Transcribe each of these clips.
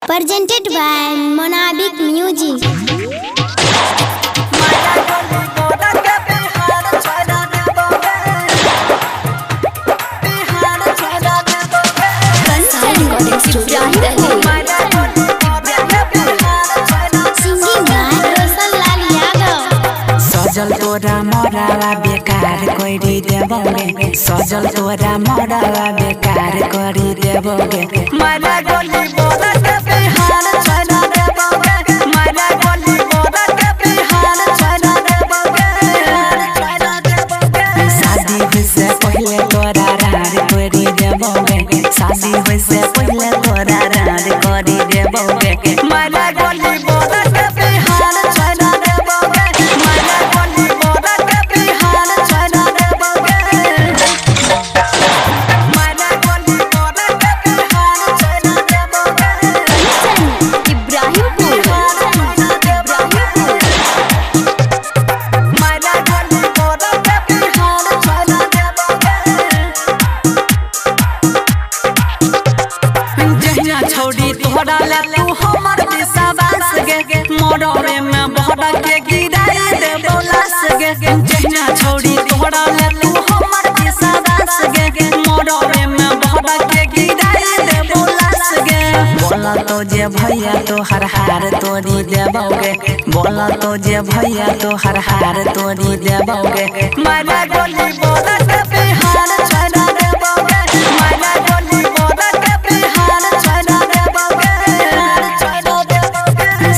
presented by Monabic Music. सजल तोरा मरावा बेकार करी देबोगे, सजल तोरा मरावा बेकार करी देबोगे। मारा गोली बोला के बिहार छोड़ा देबोगे, मारा गोली बोला के बिहार छोड़ा देबोगे। शादी हुई से पहले तोरा रार करी देबोगे, शादी हुई से पहले तोरा रार करी देबोगे। मारा गोली बोला के बिहार छोड़ा देबोगे, मारा गोली बोला के बिहार छोड़ा देबोगे। मारा गोली बोला के बिहार छोड़ा देबोगे। इब्राहिमपुर मारा गोली बोला के बिहार छोड़ा देबोगे। जहिया छोड़ी तोहरा ले तू हमर विश्वास गे, मोड़े में बहरा के गिराई दे बोलास गे। जहिया छोड़ी तोहरा ले तू हमर विश्वास गे, मोड़े में बहरा के गिराई दे बोलास गे। बोला तो जे भैया तो हर हार तोड़ी देबोगे, बोला तो जे भैया तो हर हार तोड़ी देबोगे। मारा गोली बोला के बिहार छोड़ा देबोगे, मारा गोली बोला के बिहार छोड़ा देबोगे।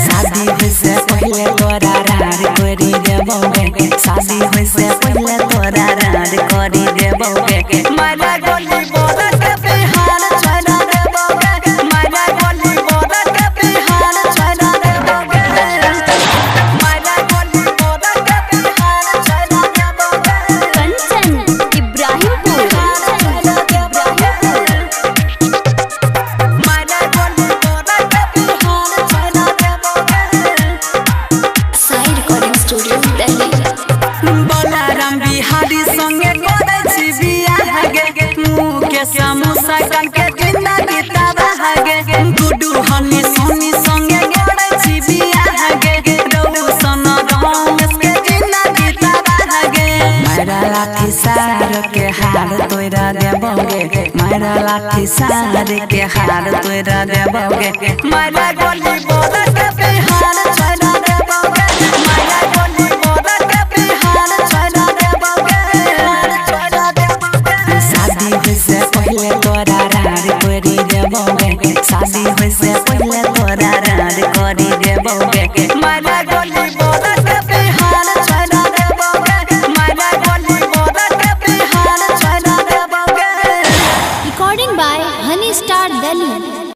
शादी हुई से पहले तोरा रार करी देबोगे, शादी हुई से पहले तोरा रार करी देबोगे। मारा गोली बोला के बिहार छोड़ा देबोगे, मारा गोली बोला के बिहार छोड़ा देबोगे। मारा गोली बोला के बिहार छोड़ा देबोगे। कंचन इब्राहिमपुर मारा गोली बोला के बिहार छोड़ा देबोगे। साई रिकॉर्डिंग स्टूडियो दिल्ली। बलराम बिहारी संगे करे छी बियाह गे, मुँह के समोसा कन के जिंदगी तबाह गे। गुड्डू हनी सोनी संगे करे छी बियाह गे, रोशन रमेश के जिंदगी तबाह गे। मारा लाठी सार के हार तोरा देबोगे, मारा लाठी सार के हार तोरा देबोगे। मारा गोली बोला के बिहार छोड़ा देबोगे, मारा गोली बोला के बिहार छोड़ा देबोगे। शादी हुई से पहले तोरा रार करी देबोगे, शादी हुई से पहले तोरा रार करी देबोगे।